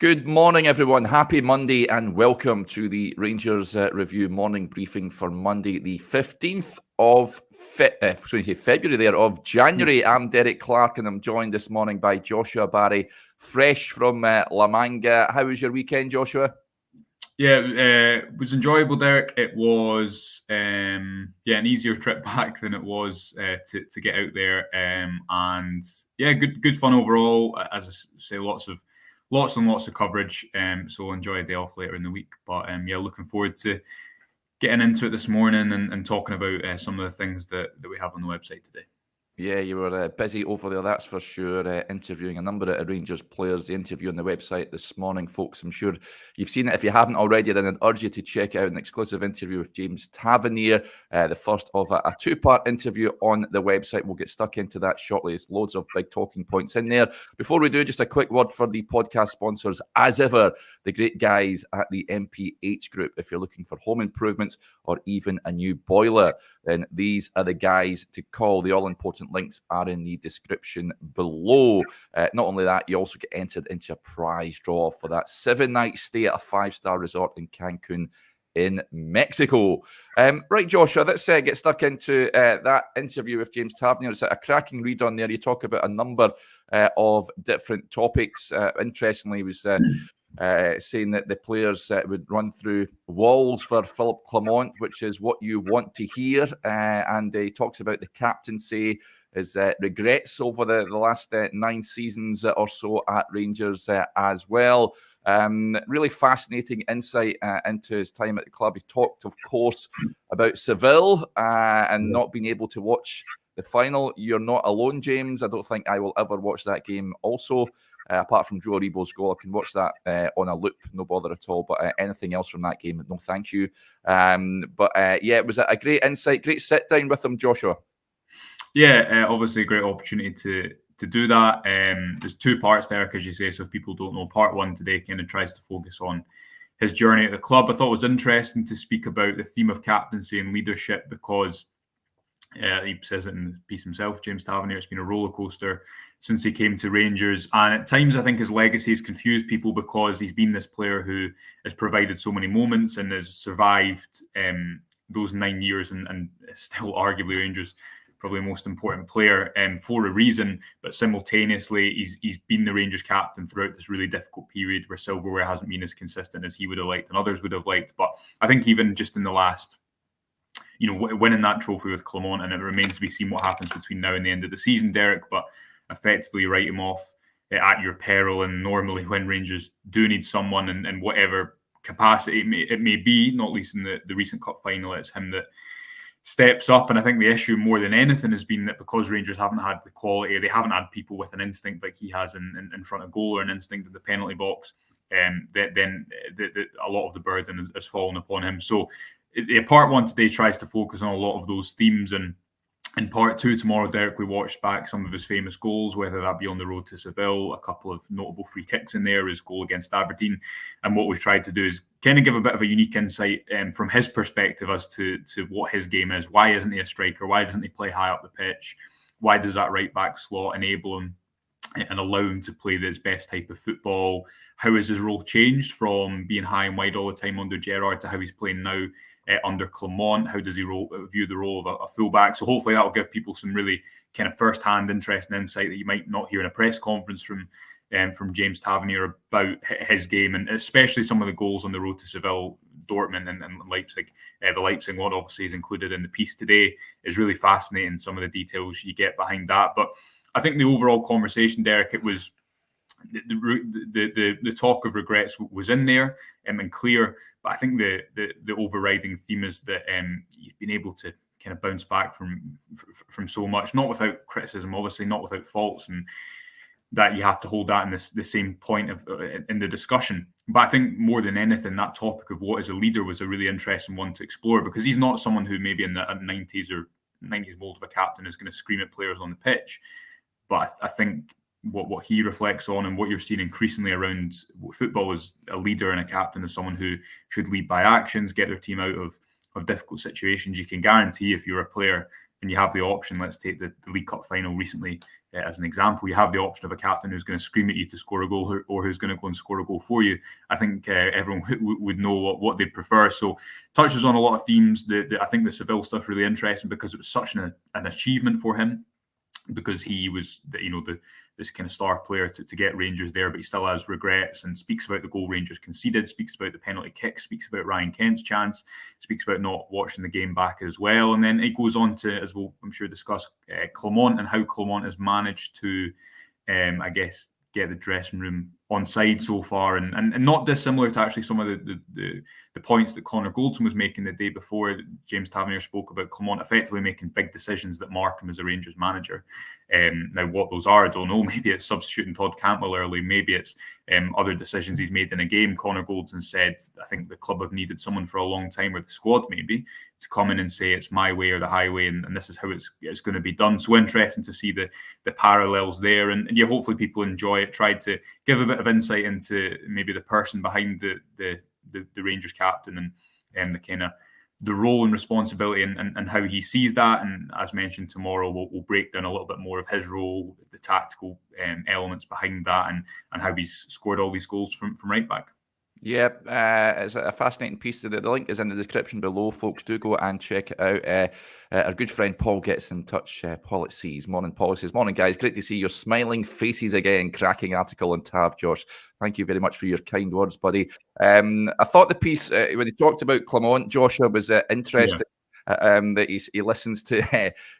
Good morning, everyone. Happy Monday and welcome to the Rangers Review morning briefing for Monday, the 15th of February of January. I'm Derek Clark and I'm joined this morning by Joshua Barry, fresh from La Manga. How was your weekend, Joshua? Yeah, it was enjoyable, Derek. It was an easier trip back than it was to get out there, and good fun overall. As I say, lots and lots of coverage. So enjoy a day off later in the week. But looking forward to getting into it this morning and talking about some of the things that we have on the website today. Yeah, you were busy over there, that's for sure, interviewing a number of Rangers players. The interview on the website this morning, folks, I'm sure you've seen it. If you haven't already, then I'd urge you to check out an exclusive interview with James Tavernier, the first of a two-part interview on the website. We'll get stuck into that shortly. There's loads of big talking points in there. Before we do, just a quick word for the podcast sponsors. As ever, the great guys at the MPH Group. If you're looking for home improvements or even a new boiler, then these are the guys to call. The all-important links are in the description below. Not only that, you also get entered into a prize draw for that 7-night stay at a 5-star resort in Cancun in Mexico. Right, Joshua, let's get stuck into that interview with James Tavernier. It's a cracking read on there. You talk about a number of different topics. Interestingly, he was saying that the players would run through walls for Philippe Clement, which is what you want to hear. And he talks about the captaincy, his regrets over the last 9 seasons or so at Rangers as well. Really fascinating insight into his time at the club. He talked, of course, about Seville and not being able to watch the final. You're not alone, James. I don't think I will ever watch that game also. Apart from Joe Aribo's goal, I can watch that on a loop, no bother at all. But anything else from that game, no thank you. It was a great insight, great sit down with him, Joshua. Yeah, obviously a great opportunity to do that. There's 2 parts, Derek, as you say, so if people don't know, part 1 today kind of tries to focus on his journey at the club. I thought it was interesting to speak about the theme of captaincy and leadership because he says it in the piece himself, James Tavernier, it's been a roller coaster since he came to Rangers. And at times, I think his legacy has confused people because he's been this player who has provided so many moments and has survived those 9 years and still arguably Rangers' probably most important player for a reason. But simultaneously, he's been the Rangers captain throughout this really difficult period where silverware hasn't been as consistent as he would have liked and others would have liked. But I think even just in the last winning that trophy with Clement, and it remains to be seen what happens between now and the end of the season, Derek, but effectively write him off at your peril. And normally when Rangers do need someone in whatever capacity it may be, not least in the recent cup final, it's him that steps up. And I think the issue more than anything has been that because Rangers haven't had the quality, they haven't had people with an instinct like he has in front of goal or an instinct in the penalty box, then a lot of the burden has fallen upon him. So part 1 today tries to focus on a lot of those themes, and in part 2 tomorrow, Derek, we watched back some of his famous goals, whether that be on the road to Seville, a couple of notable free kicks in there, his goal against Aberdeen. And what we've tried to do is kind of give a bit of a unique insight from his perspective as to what his game is. Why isn't he a striker? Why doesn't he play high up the pitch? Why does that right back slot enable him and allow him to play his best type of football? How has his role changed from being high and wide all the time under Gerrard to how he's playing now under Clement? How does he view the role of a fullback? So hopefully that will give people some really kind of first-hand interest and insight that you might not hear in a press conference from James Tavernier about his game, and especially some of the goals on the road to Seville, Dortmund and Leipzig. The Leipzig one obviously is included in the piece today. Is really fascinating, some of the details you get behind that. But I think the overall conversation, Derek, it was the talk of regrets was in there and clear, but I think the overriding theme is that you've been able to kind of bounce back from so much, not without criticism, obviously, not without faults, and that you have to hold that in the same point in the discussion. But I think more than anything, that topic of what is a leader was a really interesting one to explore, because he's not someone who maybe in the 90s or 90s mold of a captain is going to scream at players on the pitch. But I think what he reflects on and what you're seeing increasingly around football is a leader and a captain is someone who should lead by actions, get their team out of difficult situations. You can guarantee if you're a player and you have the option, let's take the League Cup final recently as an example. You have the option of a captain who's going to scream at you to score a goal or who's going to go and score a goal for you. I think everyone would know what they prefer. So touches on a lot of themes. I think the Seville stuff really interesting because it was such an achievement for him, because he was this kind of star player to get Rangers there, but he still has regrets and speaks about the goal Rangers conceded, speaks about the penalty kick, speaks about Ryan Kent's chance, speaks about not watching the game back as well. And then it goes on to, as we'll I'm sure discuss, Clement and how Clement has managed to, I guess, get the dressing room on side so far, and not dissimilar to actually some of the points that Connor Goldson was making the day before. James Tavernier spoke about Clement effectively making big decisions that mark him as a Rangers manager. Now, what those are, I don't know. Maybe it's substituting Todd Cantwell early. Maybe it's other decisions he's made in a game. Connor Goldson said, I think the club have needed someone for a long time, or the squad maybe, to come in and say it's my way or the highway, and this is how it's going to be done. So interesting to see the parallels there, and yeah, hopefully people enjoy it. Tried to give a bit of insight into maybe the person behind the Rangers captain and the kind of the role and responsibility and how he sees that. And as mentioned, tomorrow we'll break down a little bit more of his role, the tactical elements behind that, and how he's scored all these goals from right back. Yeah, it's a fascinating piece. The link is in the description below, folks. Do go and check it out. Our good friend Paul gets in touch. Paul at Seas. Morning, Paul. He says, morning, guys. Great to see your smiling faces again. Cracking article on Tav, Josh. Thank you very much for your kind words, buddy. I thought the piece, when he talked about Clement, Joshua, was interesting. Yeah. That he listens to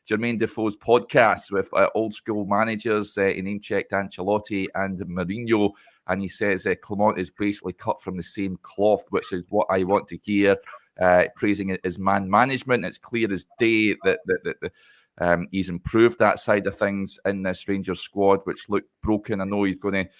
Jermaine Defoe's podcast with old school managers. He name-checked Ancelotti and Mourinho, and he says Clement is basically cut from the same cloth, which is what I want to hear, praising his man management. It's clear as day that he's improved that side of things in this Rangers squad, which looked broken. I know he's going to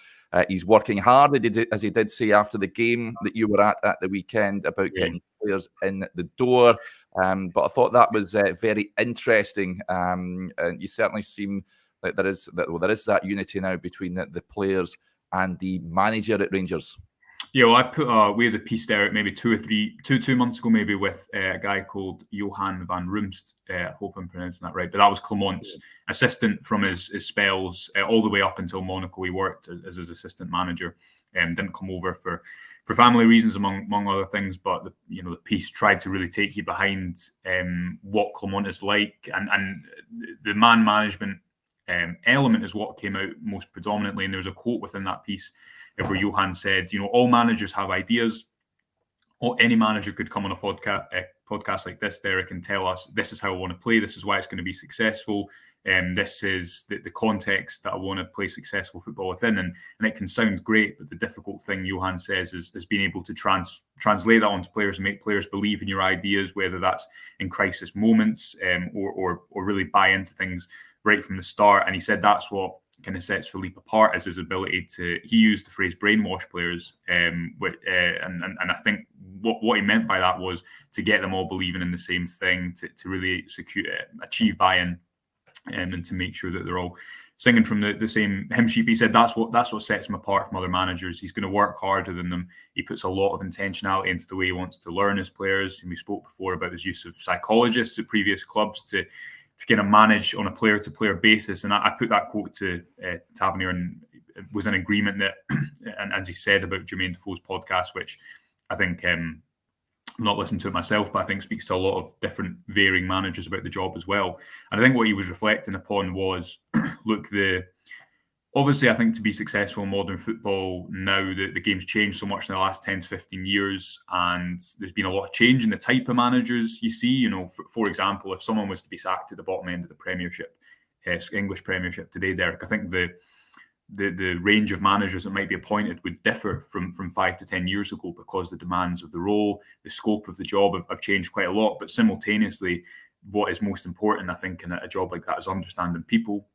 he's working hard, as he did say after the game that you were at the weekend, about getting players in the door. But I thought that was very interesting. And you certainly seem like there is that unity now between the players and the manager at Rangers. Yeah, well, we had a piece there maybe 2 months ago, maybe with a guy called Johan van Roomst. I hope I'm pronouncing that right. But that was Clement's assistant from his spells all the way up until Monaco. He worked as his assistant manager, didn't come over for family reasons, among other things. But the piece tried to really take you behind what Clement is like, and the man management element is what came out most predominantly. And there was a quote within that piece where Johan said, all managers have ideas. Any manager could come on a podcast like this, Derek, and tell us, this is how I want to play. This is why it's going to be successful. This is the context that I want to play successful football within. And it can sound great, but the difficult thing, Johan says, is being able to translate that onto players and make players believe in your ideas, whether that's in crisis moments or really buy into things right from the start. And he said that's what kind of sets Philippe apart, is his ability to, he used the phrase brainwash players, and I think what he meant by that was to get them all believing in the same thing, to really achieve buy-in, and to make sure that they're all singing from the same hymn sheet. He said that's what sets him apart from other managers. He's going to work harder than them. He puts a lot of intentionality into the way he wants to learn his players. And we spoke before about his use of psychologists at previous clubs to kind of manage on a player-to-player basis. And I put that quote to Tavernier and was in agreement that, and as he said about Jermaine Defoe's podcast, which I think, I'm not listening to it myself, but I think speaks to a lot of different varying managers about the job as well. And I think what he was reflecting upon was, look, obviously I think to be successful in modern football now, the game's changed so much in the last 10 to 15 years, and there's been a lot of change in the type of managers you see. For example, if someone was to be sacked at the bottom end of the Premiership, English Premiership today, Derek, I think the range of managers that might be appointed would differ from 5 to 10 years ago, because the demands of the role, the scope of the job have changed quite a lot. But simultaneously, what is most important, I think, in a job like that is understanding people,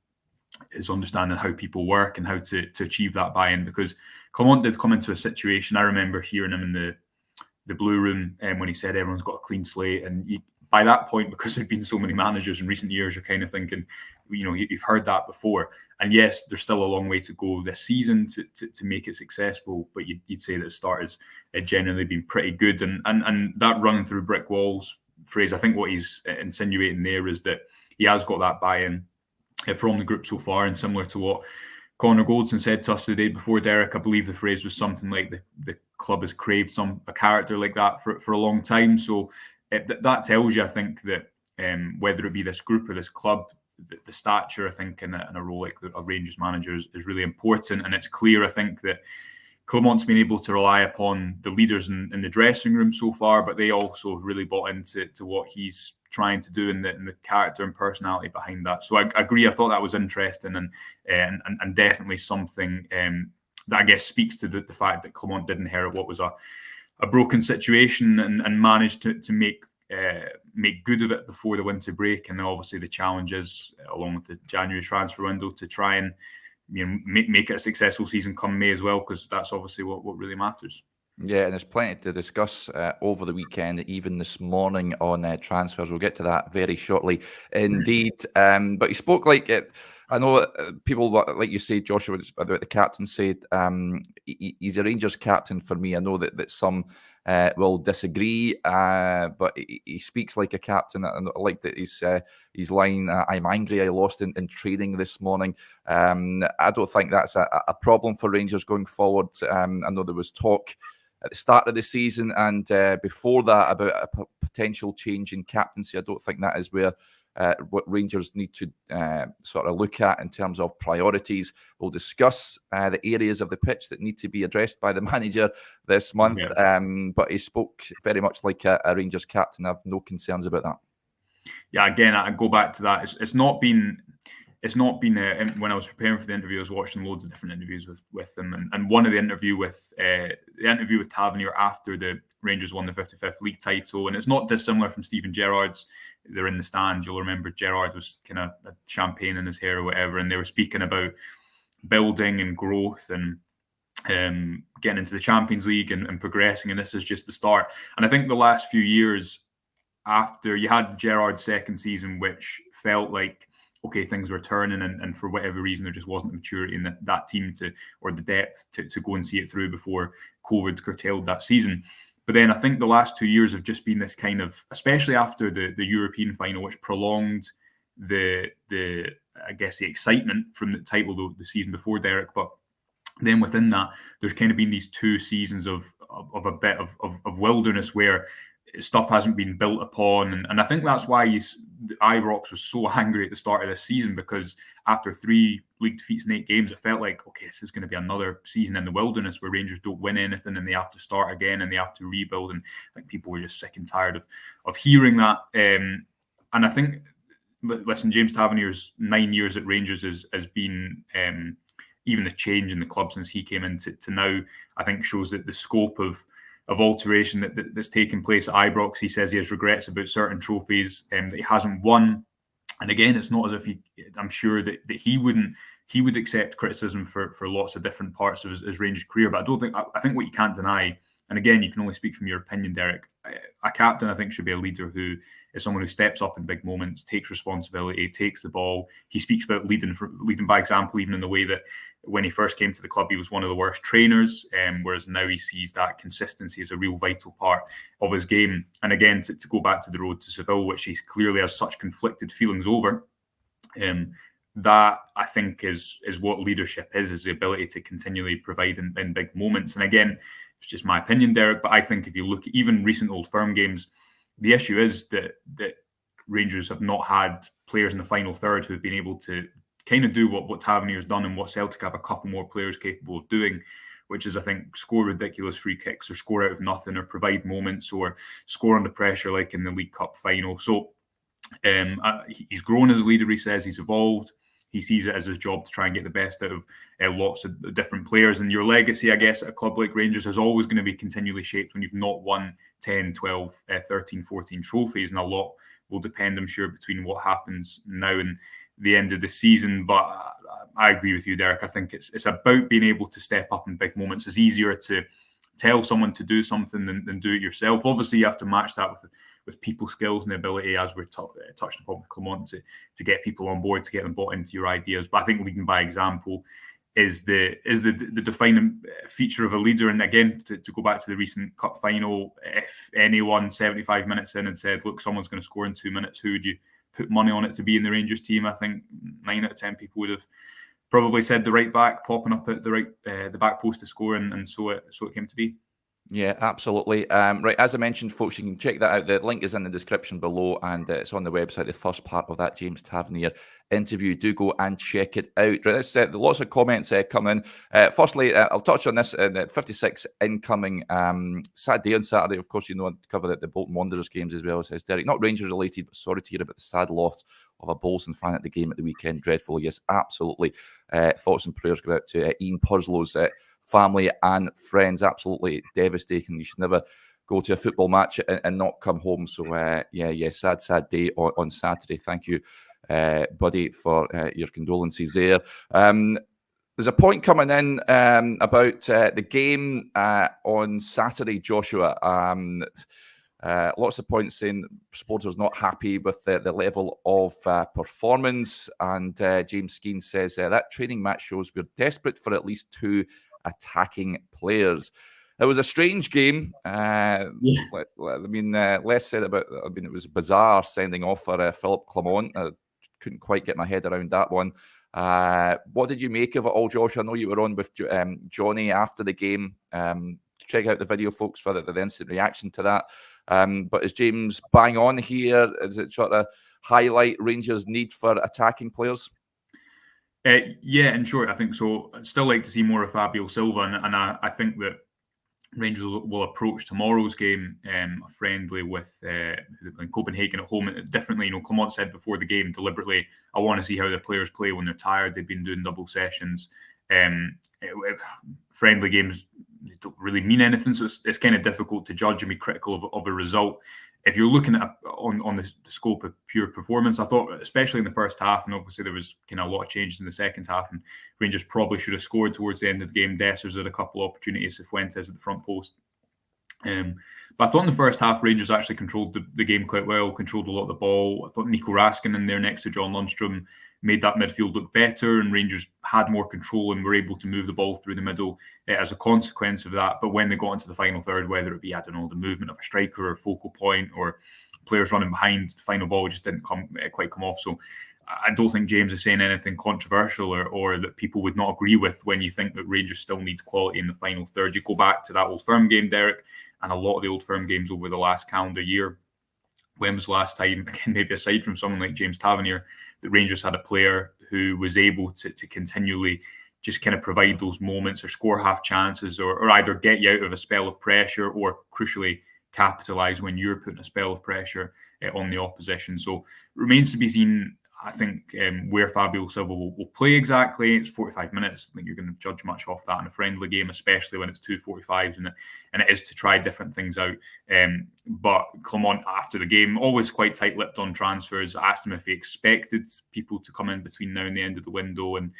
is understanding how people work and how to achieve that buy-in. Because Clement did come into a situation, I remember hearing him in the Blue Room when he said everyone's got a clean slate, and by that point, because there'd been so many managers in recent years, you're kind of thinking, you've heard that before. And yes, there's still a long way to go this season to make it successful, but you'd say that the start has generally been pretty good. And that running through brick walls phrase, I think what he's insinuating there is that he has got that buy-in. from the group so far, and similar to what Connor Goldson said to us the day before, Derek, I believe the phrase was something like the club has craved a character like that for a long time. So that tells you, I think, that whether it be this group or this club, the stature, I think, in a role like a Rangers manager is really important. And it's clear, I think, that Clement's been able to rely upon the leaders in the dressing room so far, but they also have really bought into what he's trying to do and the character and personality behind that. So I agree. I thought that was interesting and definitely something that I guess speaks to the fact that Clement did inherit what was a broken situation and managed to make good of it before the winter break. And then obviously the challenges along with the January transfer window to try and make it a successful season come May as well, because that's obviously what really matters. Yeah, and there's plenty to discuss over the weekend, even this morning on transfers. We'll get to that very shortly indeed. But he spoke like it. I know people, like you say, Joshua, about the captain said he's a Rangers captain for me. I know that some will disagree, but he speaks like a captain. And I like that his line, "I'm angry I lost in training this morning." I don't think that's a problem for Rangers going forward. I know there was talk at the start of the season and before that about a potential change in captaincy. I don't think that is where what Rangers need to sort of look at in terms of priorities. We'll discuss the areas of the pitch that need to be addressed by the manager this month. Yeah. But he spoke very much like a Rangers captain. I have no concerns about that. Yeah, again, I go back to that. It's not been when I was preparing for the interview, I was watching loads of different interviews with them, and one of the interview with Tavernier after the Rangers won the 55th league title, and it's not dissimilar from Steven Gerrard's. They're in the stands. You'll remember Gerrard was kind of champagne in his hair or whatever, and they were speaking about building and growth and getting into the Champions League and progressing, and this is just the start. And I think the last few years, after you had Gerrard's second season, which felt like, okay, things were turning, and for whatever reason, there just wasn't the maturity in that team or the depth to go and see it through before COVID curtailed that season. But then I think the last 2 years have just been this kind of, especially after the European final, which prolonged the I guess the excitement from the title the season before, Derek. But then within that, there's kind of been these 2 seasons of a bit of wilderness where stuff hasn't been built upon, and I think that's why Ibrox was so angry at the start of this season, because after 3 league defeats in 8 games, it felt like, okay, this is going to be another season in the wilderness where Rangers don't win anything and they have to start again and they have to rebuild, and I think people were just sick and tired of hearing that. And I think, listen, James Tavernier's 9 years at Rangers has been even the change in the club since he came in to now, I think shows that the scope of alteration that's taken place at Ibrox. He says he has regrets about certain trophies that he hasn't won. And again, it's not as if I'm sure that he would accept criticism for lots of different parts of his Rangers career. But I think what you can't deny, and again, you can only speak from your opinion, Derek, a captain, I think, should be a leader who is someone who steps up in big moments, takes responsibility, takes the ball. He speaks about leading by example, even in the way that when he first came to the club, he was one of the worst trainers, whereas now he sees that consistency as a real vital part of his game. And again, to go back to the road to Seville, which he clearly has such conflicted feelings over, that I think is what leadership is the ability to continually provide in big moments. And again, it's just my opinion, Derek, but I think if you look at even recent Old Firm games, the issue is that Rangers have not had players in the final third who have been able to kind of do what Tavernier has done and what Celtic have a couple more players capable of doing, which is, I think, score ridiculous free kicks or score out of nothing or provide moments or score under pressure like in the League Cup final. So he's grown as a leader, he says, he's evolved. He sees it as his job to try and get the best out of lots of different players. And your legacy, I guess, at a club like Rangers is always going to be continually shaped when you've not won 10, 12, 13, 14 trophies. And a lot will depend, I'm sure, between what happens now and the end of the season. But I agree with you, Derek. I think it's about being able to step up in big moments. It's easier to tell someone to do something than do it yourself. Obviously, you have to match that with people skills and the ability, as we're touched upon with Clement, to get people on board, to get them bought into your ideas. But I think leading by example is the defining feature of a leader. And again, to go back to the recent cup final, if anyone 75 minutes in and said, look, someone's going to score in 2 minutes, who would you put money on it to be in the Rangers team. I think 9 out of 10 people would have probably said the right back popping up at the back post to score, and so it came to be. Yeah, absolutely. Right, as I mentioned, folks, you can check that out. The link is in the description below, and it's on the website, the first part of that James Tavernier interview. Do go and check it out. Right, let's, lots of comments come in. Firstly, I'll touch on this, 56 incoming Saturday. On Saturday, of course, you know, I cover the Bolton Wanderers games as well, says Derek. Not Rangers related, but sorry to hear about the sad loss of a Bolton fan at the game at the weekend. Dreadful. Yes, absolutely. Thoughts and prayers go out to Ian Purslow's family and friends. Absolutely devastating. You should never go to a football match and not come home. So yeah, sad day on Saturday. Thank you, buddy, for your condolences there. There's a point coming in about the game on Saturday, Joshua. Lots of points saying supporters not happy with the level of performance, and James Skeen says that training match shows we're desperate for at least 2 attacking players. It was a strange game. I mean, less said about. I mean, it was bizarre sending off for Philip Clement. I couldn't quite get my head around that one. What did you make of it all, Josh? I know you were on with Johnny after the game. Check out the video, folks, for the instant reaction to that. But is James bang on here? Is it sort of highlight Rangers' need for attacking players? Yeah, in short, I think so. I'd still like to see more of Fabio Silva, and I think that Rangers will approach tomorrow's game friendly with Copenhagen at home differently. You know, Clement said before the game deliberately, I want to see how the players play when they're tired. They've been doing double sessions. Friendly games don't really mean anything, so it's kind of difficult to judge and be critical of a result. If you're looking at on the scope of pure performance, I thought, especially in the first half, and obviously there was kind of a lot of changes in the second half, and Rangers probably should have scored towards the end of the game. Dessers had a couple of opportunities, Fuentes at the front post. But I thought in the first half, Rangers actually controlled the game quite well, controlled a lot of the ball. I thought Nico Raskin in there next to John Lundstrom made that midfield look better, and Rangers had more control and were able to move the ball through the middle as a consequence of that. But when they got into the final third, whether it be, I don't know, the movement of a striker or focal point or players running behind, the final ball just didn't quite come off. So I don't think James is saying anything controversial or that people would not agree with when you think that Rangers still need quality in the final third. You go back to that Old Firm game, Derek, and a lot of the Old Firm games over the last calendar year. When was the last time, again, maybe aside from someone like James Tavernier, that Rangers had a player who was able to continually just kind of provide those moments or score half chances or either get you out of a spell of pressure or, crucially, capitalise when you're putting a spell of pressure on the opposition. So remains to be seen, I think, where Fabio Silva will play exactly. It's 45 minutes. I think you're going to judge much off that in a friendly game, especially when it's 2:45s and it is to try different things out. But Clement, after the game, always quite tight-lipped on transfers. I asked him if he expected people to come in between now and the end of the window. And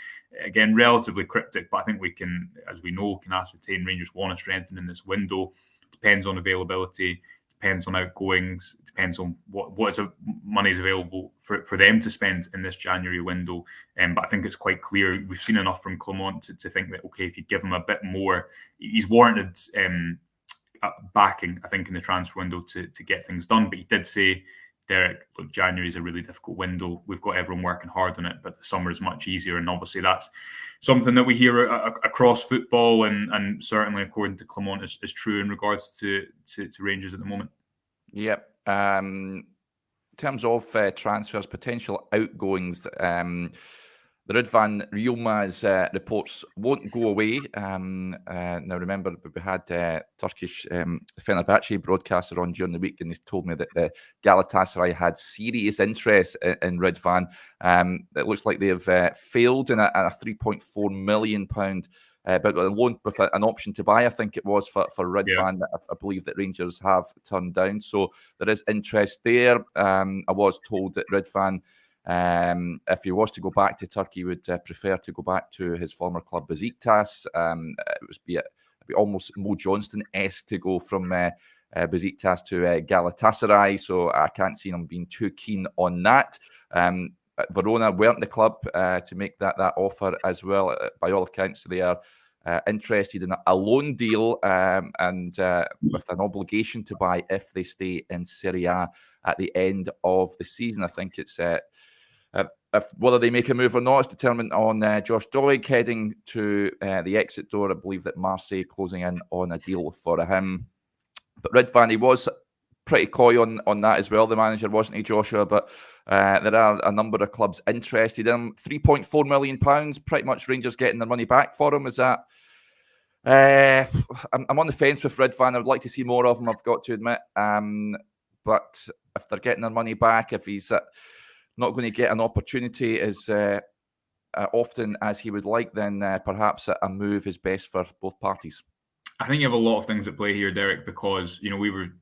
again, relatively cryptic, but I think we can, as we know, can ascertain Rangers want to strengthen in this window. Depends on availability. Depends on outgoings, depends on what money is available for them to spend in this January window. But I think it's quite clear, we've seen enough from Clement to think that, okay, if you give him a bit more, he's warranted backing, I think, in the transfer window to get things done. But he did say, Derek, look, January is a really difficult window. We've got everyone working hard on it, but the summer is much easier. And obviously that's something that we hear across football and certainly according to Clement is true in regards to Rangers at the moment. Yep. In terms of transfers, potential outgoings, the Ridvan Yilmaz reports won't go away. Now, remember, we had Turkish Fenerbahce broadcaster on during the week, and he told me that the Galatasaray had serious interest in Ridvan. It looks like they have failed in a £3.4 million but a loan with an option to buy, I think it was, for Ridvan, that I believe that Rangers have turned down. So there is interest there. I was told that Ridvan, if he was to go back to Turkey, would prefer to go back to his former club Besiktas. It would be almost Mo Johnston-esque to go from Besiktas to Galatasaray, so I can't see him being too keen on that. Verona weren't the club to make that offer as well. By all accounts, they are interested in a loan deal and with an obligation to buy if they stay in Serie A at the end of the season. I think it's whether they make a move or not is determined on Josh Doig heading to the exit door. I believe that Marseille closing in on a deal for him. But Ridvan, he was pretty coy on that as well, the manager, wasn't he, Joshua? But there are a number of clubs interested in him. £3.4 million, pretty much Rangers getting their money back for him. Is that... I'm on the fence with Ridvan. I would like to see more of him, I've got to admit. But if they're getting their money back, if he's not going to get an opportunity as often as he would like, then perhaps a move is best for both parties. I think you have a lot of things at play here, Derek, because,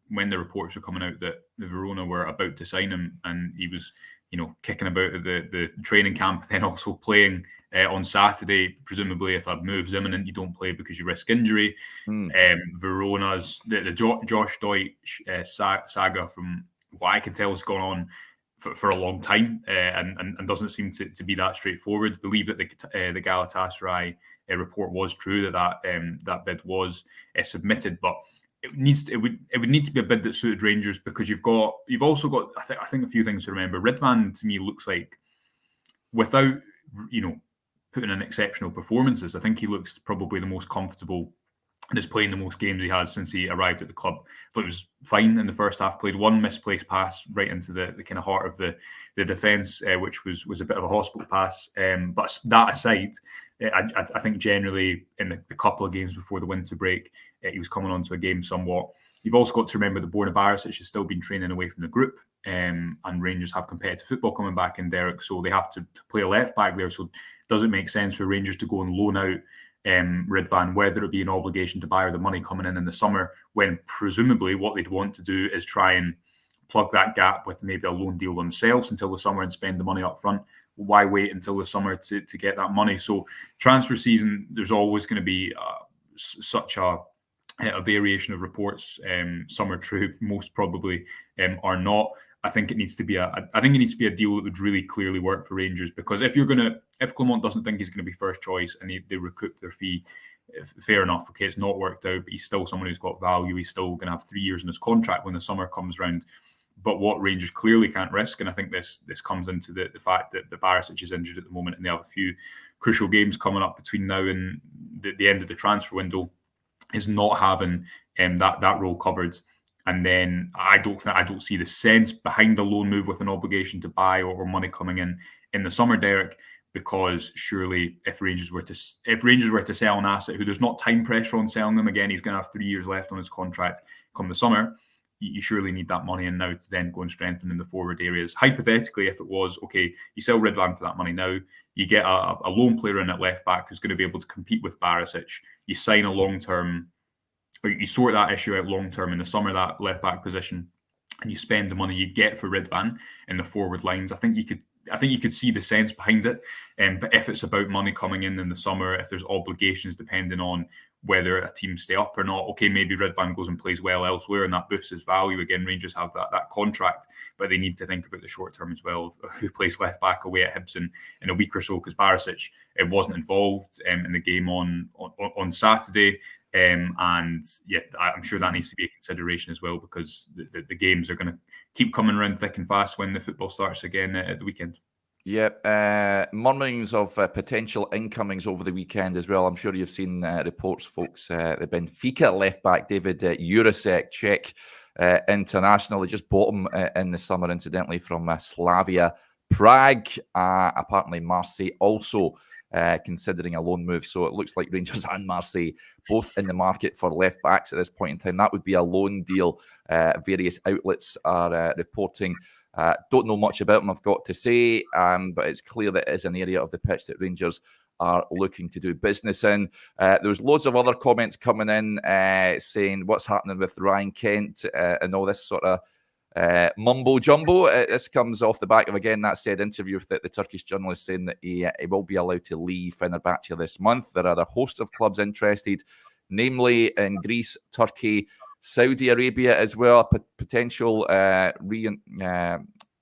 when the reports were coming out that the Verona were about to sign him and he was, kicking about at the training camp and then also playing on Saturday, presumably if a move's imminent, you don't play because you risk injury. Verona's, the Josh Deutsch saga, from what I can tell, has gone on for a long time and doesn't seem to be that straightforward. I believe that the Galatasaray report was true, that bid was submitted, but it would need to be a bid that suited Rangers, because you've also got I think a few things to remember. Ridvan to me looks like, without putting in exceptional performances, I think he looks probably the most comfortable and is playing the most games he has since he arrived at the club. But it was fine in the first half. Played one misplaced pass right into the kind of heart of the defence, which was a bit of a hospital pass. But that aside, I think generally in the couple of games before the winter break, he was coming onto a game somewhat. You've also got to remember that Borna Barisic has still been training away from the group, and Rangers have competitive football coming back in, Derek, so they have to play a left back there. So does it make sense for Rangers to go and loan out Ridvan, whether it be an obligation to buy or the money coming in the summer, when presumably what they'd want to do is try and plug that gap with maybe a loan deal themselves until the summer and spend the money up front? Why wait until the summer to get that money? So transfer season, there's always going to be such a variation of reports. Some are true, most probably are not. I think it needs to be a deal that would really clearly work for Rangers, because if Clement doesn't think he's going to be first choice and they recoup their fee, fair enough. Okay, it's not worked out, but he's still someone who's got value. He's still going to have 3 years in his contract when the summer comes round. But what Rangers clearly can't risk, and I think this comes into the fact that the Barisic is injured at the moment and they have a few crucial games coming up between now and the end of the transfer window, is not having that role covered. And then I don't see the sense behind the loan move with an obligation to buy or money coming in the summer, Derek, because surely if Rangers were to sell an asset who there's not time pressure on selling them, again, he's going to have 3 years left on his contract come the summer, you surely need that money in now to then go and strengthen in the forward areas. Hypothetically, if it was, okay, you sell Ridvan for that money now, you get a lone player in at left back who's going to be able to compete with Barisic, you sign a long-term, or you sort that issue out long-term in the summer, that left-back position, and you spend the money you get for Ridvan in the forward lines. I think you could see the sense behind it. But if it's about money coming in the summer, if there's obligations depending on whether a team stay up or not, okay, maybe Ridvan goes and plays well elsewhere and that boosts his value. Again, Rangers have that contract, but they need to think about the short term as well of who plays left back away at Hibs in a week or so, because Barisic wasn't involved in the game on Saturday. And yeah, I'm sure that needs to be a consideration as well, because the games are going to keep coming around thick and fast when the football starts again at the weekend. Yep. Murmurings of potential incomings over the weekend as well. I'm sure you've seen reports, folks. The Benfica left back David Jurasek, Czech international. They just bought him in the summer, incidentally, from Slavia Prague. Apparently, Marseille also considering a loan move. So it looks like Rangers and Marseille both in the market for left backs at this point in time. That would be a loan deal. Various outlets are reporting. Don't know much about them, I've got to say, but it's clear that it is an area of the pitch that Rangers are looking to do business in. There's loads of other comments coming in saying what's happening with Ryan Kent and all this sort of mumbo jumbo. This comes off the back of, again, that said interview with the Turkish journalist saying that he will be allowed to leave Fenerbahce this month. There are a host of clubs interested, namely in Greece, Turkey, Saudi Arabia as well. Potential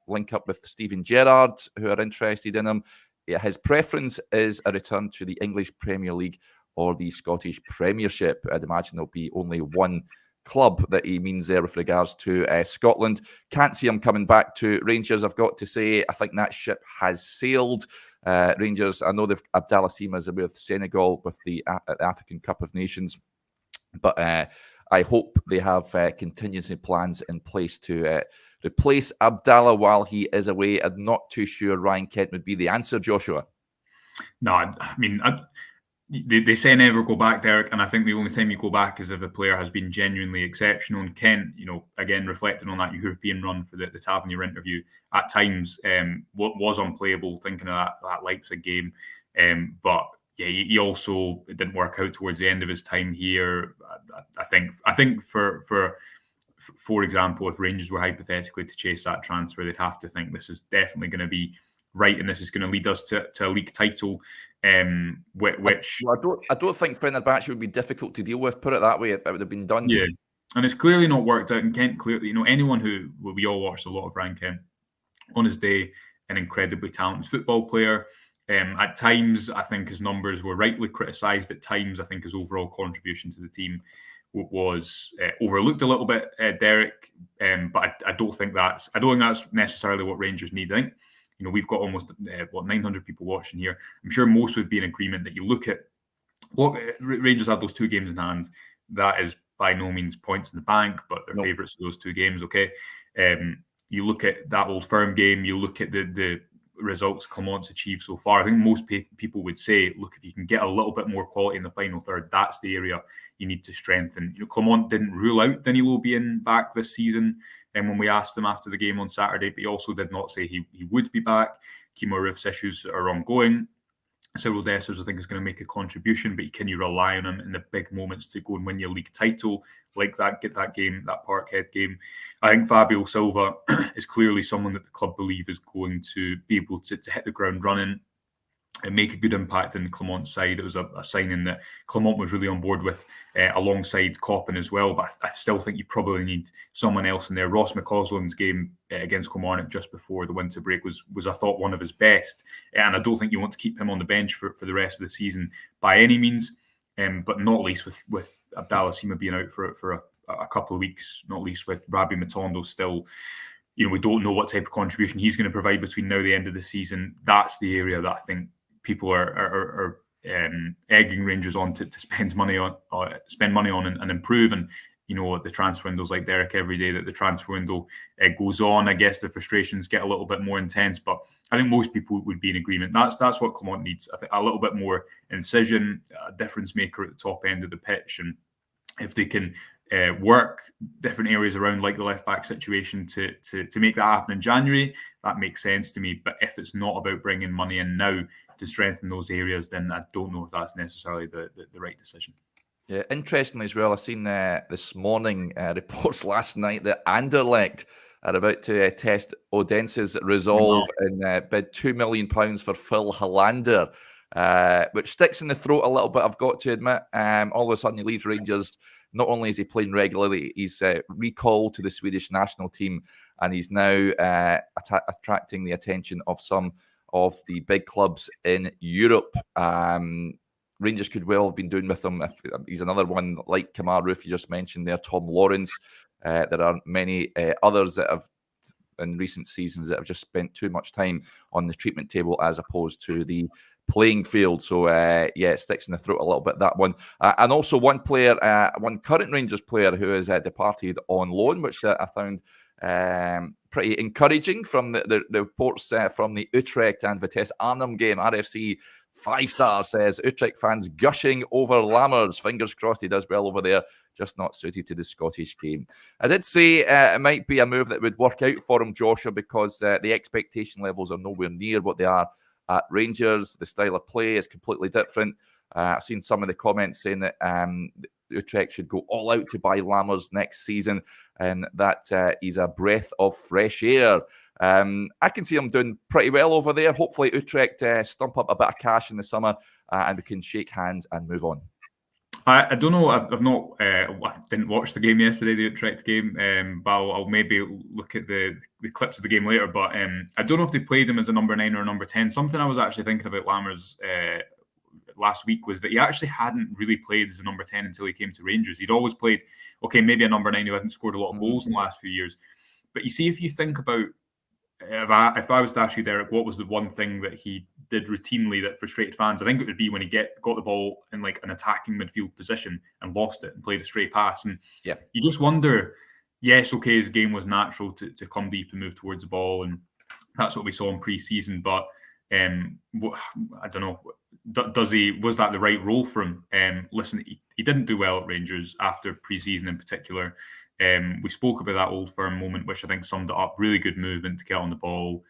link up with Steven Gerrard, who are interested in him. His preference is a return to the English Premier League or the Scottish Premiership. I'd imagine there'll be only one club that he means there with regards to Scotland. Can't see him coming back to Rangers, I've got to say. I think that ship has sailed. Rangers, I know they've Abdallah Sima is with Senegal with the African Cup of Nations, but I hope they have contingency plans in place to replace Abdallah while he is away. I'm not too sure Ryan Kent would be the answer, Joshua. No, I mean, they say never go back, Derek, and I think the only time you go back is if a player has been genuinely exceptional. And Kent, again, reflecting on that European run for the Tavernier interview, at times was unplayable, thinking of that Leipzig game. But yeah, he also didn't work out towards the end of his time here. I think for example, if Rangers were hypothetically to chase that transfer, they'd have to think this is definitely going to be right, and this is going to lead us to a league title, which I don't think Fenerbahce would be difficult to deal with. Put it that way, it would have been done. Yeah, and it's clearly not worked out. And Kent clearly, anyone who we all watched a lot of Ryan Kent on his day, an incredibly talented football player. At times, I think his numbers were rightly criticised. At times, I think his overall contribution to the team was overlooked a little bit, Derek. But I don't think that's necessarily what Rangers need. I think we've got almost 900 people watching here. I'm sure most would be in agreement that you look at what Rangers have those 2 games in hand. That is by no means points in the bank, but they're favourites of those 2 games. Okay, you look at that Old Firm game. You look at the results Clement's achieved so far. I think most people would say, look, if you can get a little bit more quality in the final third, that's the area you need to strengthen. Clement didn't rule out Danilo being back this season, and when we asked him after the game on Saturday, but he also did not say he would be back. Kimo Roof's issues are ongoing. Cyril Dessers, I think, is going to make a contribution, but can you rely on him in the big moments to go and win your league title like that, get that game, that Parkhead game? I think Fabio Silva is clearly someone that the club believe is going to be able to hit the ground running and make a good impact in Clement's side. It was a signing that Clement was really on board with, alongside Coppin as well. But I still think you probably need someone else in there. Ross McCausland's game against Kilmarnock just before the winter break was I thought, one of his best. And I don't think you want to keep him on the bench for the rest of the season by any means. But not least with Abdallah Sima being out for a couple of weeks, not least with Rabbi Matondo still. We don't know what type of contribution he's going to provide between now and the end of the season. That's the area that I think people are egging Rangers on to spend money on and improve. And the transfer window's like Derek every day that the transfer window goes on. I guess the frustrations get a little bit more intense, but I think most people would be in agreement. That's what Clement needs. I think a little bit more incision, a difference maker at the top end of the pitch, and if they can work different areas around, like the left back situation, to make that happen in January, that makes sense to me. But if it's not about bringing money in now to strengthen those areas, then I don't know if that's necessarily the right decision. Yeah, interestingly as well, I've seen this morning reports last night that Anderlecht are about to test Odense's resolve and bid £2 million for Phil Hollander, which sticks in the throat a little bit, I've got to admit. All of a sudden he leaves Rangers. Not only is he playing regularly, he's recalled to the Swedish national team, and he's now attracting the attention of some of the big clubs in Europe. Rangers could well have been doing with him. If he's another one like Kemar Roof, you just mentioned there, Tom Lawrence. There are many others that have, in recent seasons, that have just spent too much time on the treatment table as opposed to the playing field. So, it sticks in the throat a little bit, that one. And also one player, one current Rangers player who has departed on loan, which I found pretty encouraging from the reports from the Utrecht and Vitesse Arnhem game. RFC 5 stars says Utrecht fans gushing over Lammers. Fingers crossed he does well over there, just not suited to the Scottish game. I did say it might be a move that would work out for him, Joshua, because the expectation levels are nowhere near what they are at Rangers. The style of play is completely different. I've seen some of the comments saying that Utrecht should go all out to buy Lammers next season, and that he's a breath of fresh air. I can see him doing pretty well over there. Hopefully Utrecht stump up a bit of cash in the summer and we can shake hands and move on. I don't know. I've not. I didn't watch the game yesterday, the Utrecht game, but I'll maybe look at the clips of the game later. But I don't know if they played him as a number 9 or a number 10. Something I was actually thinking about Lammers last week was that he actually hadn't really played as a number 10 until he came to Rangers. He'd always played, okay, maybe a number 9 who hadn't scored a lot of goals in the last few years. But you see, if you think about, if I was to ask you, Derek, what was the one thing that he did routinely that frustrated fans? I think it would be when he got the ball in like an attacking midfield position and lost it and played a stray pass. And you just wonder, yes, okay, his game was natural to come deep and move towards the ball, and that's what we saw in pre-season. But I don't know, was that the right role for him? Listen, he didn't do well at Rangers after pre-season in particular. We spoke about that Old Firm moment, which I think summed it up. Really good movement to get on the ball,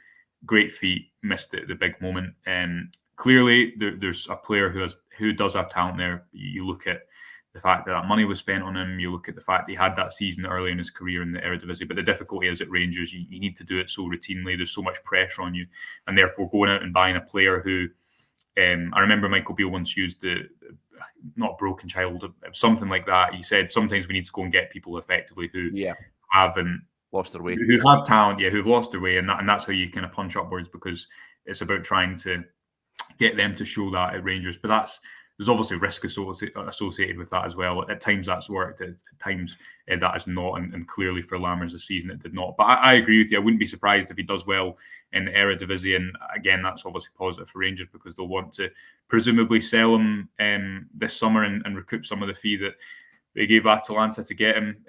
great feet, missed the big moment. Clearly, there's a player who does have talent there. You look at the fact that money was spent on him. You look at the fact that he had that season early in his career in the Eredivisie. But the difficulty is at Rangers, you need to do it so routinely. There's so much pressure on you. And therefore, going out and buying a player who, I remember Michael Beale once used not broken child, something like that. He said sometimes we need to go and get people effectively who haven't lost their way, who have talent, who've lost their way. And that's how you kind of punch upwards, because it's about trying to get them to show that at Rangers. But there's obviously risk associated with that as well. At times that's worked, at times that is not, and clearly for Lammers this season it did not. But I agree with you. I wouldn't be surprised if he does well in the Eredivisie, and again, that's obviously positive for Rangers because they'll want to presumably sell him this summer and recoup some of the fee that they gave Atalanta to get him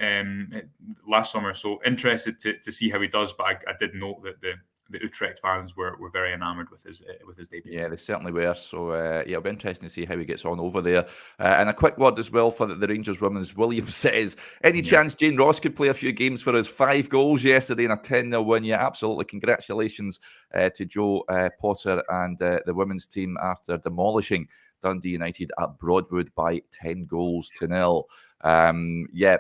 last summer. So interested to see how he does, but I did note that the Utrecht fans were very enamoured with his debut. Yeah, they certainly were. So, it'll be interesting to see how he gets on over there. And a quick word as well for the Rangers women's. William says, any chance Jane Ross could play a few games for us? 5 goals yesterday in a 10-0 win. Yeah, absolutely. Congratulations to Joe Potter and the women's team after demolishing Dundee United at Broadwood by 10 goals to 0.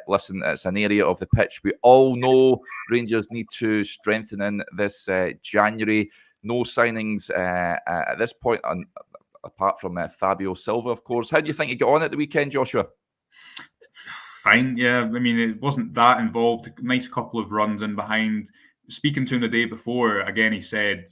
Listen, it's an area of the pitch we all know Rangers need to strengthen in this January. No signings at this point, apart from Fabio Silva, of course. How do you think he got on at the weekend, Joshua? Fine, yeah. I mean, it wasn't that involved. Nice couple of runs in behind. Speaking to him the day before, again, he said,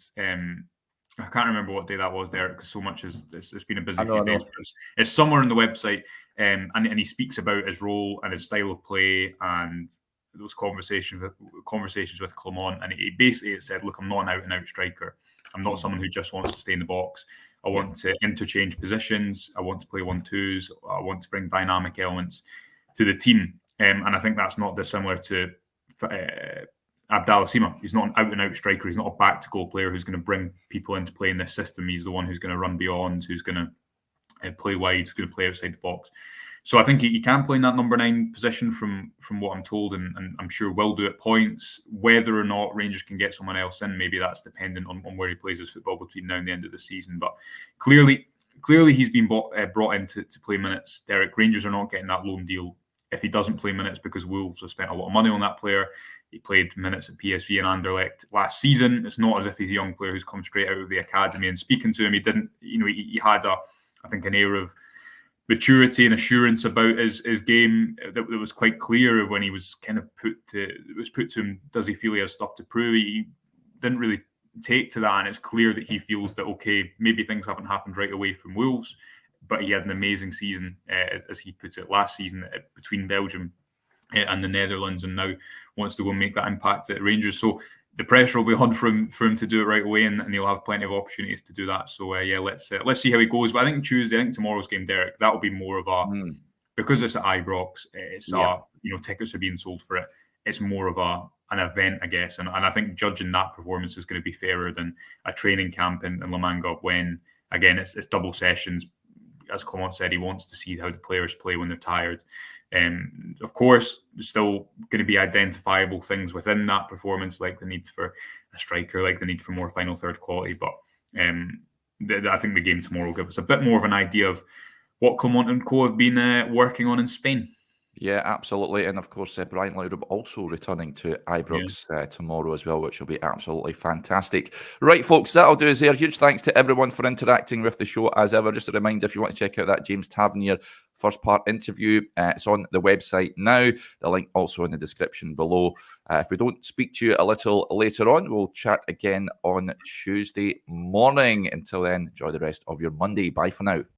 I can't remember what day that was, Derek, because so much it's been a busy few days. But it's somewhere on the website, and he speaks about his role and his style of play and those conversations with Clement. And he basically said, "Look, I'm not an out-and-out striker. I'm not someone who just wants to stay in the box. I want to interchange positions. I want to play 1-2s. I want to bring dynamic elements to the team." And I think that's not dissimilar to Abdallah Sima. He's not an out-and-out striker. He's not a back-to-goal player who's going to bring people into play in this system. He's the one who's going to run beyond, who's going to play wide, who's going to play outside the box. So I think he can play in that number 9 position from what I'm told, and I'm sure will do at points. Whether or not Rangers can get someone else in, maybe that's dependent on where he plays his football between now and the end of the season. But clearly he's been brought in to play minutes. Derek, Rangers are not getting that loan deal if he doesn't play minutes, because Wolves have spent a lot of money on that player. He played minutes at PSV and Anderlecht last season. It's not as if he's a young player who's come straight out of the academy. And speaking to him, he didn't, he had I think an air of maturity and assurance about his game that was quite clear when he was kind of put to him. Does he feel he has stuff to prove? He didn't really take to that, and it's clear that he feels that, okay, maybe things haven't happened right away from Wolves, but he had an amazing season, as he puts it, last season between Belgium and the Netherlands, and now wants to go and make that impact at Rangers. So the pressure will be on for him to do it right away, and he'll have plenty of opportunities to do that. So let's see how he goes. But I think tomorrow's game, Derek, that will be more of a because it's at Ibrox. It's tickets are being sold for it. It's more of an event, I guess, and I think judging that performance is going to be fairer than a training camp in La Manga, when again it's double sessions. As Clement said, he wants to see how the players play when they're tired. Of course, there's still going to be identifiable things within that performance, like the need for a striker, like the need for more final third quality. But I think the game tomorrow will give us a bit more of an idea of what Clement and co have been working on in Spain. Yeah, absolutely. And of course, Brian Laudrup also returning to Ibrox tomorrow as well, which will be absolutely fantastic. Right, folks, that'll do us there. Huge thanks to everyone for interacting with the show as ever. Just a reminder, if you want to check out that James Tavernier first part interview, it's on the website now. The link also in the description below. If we don't speak to you a little later on, we'll chat again on Tuesday morning. Until then, enjoy the rest of your Monday. Bye for now.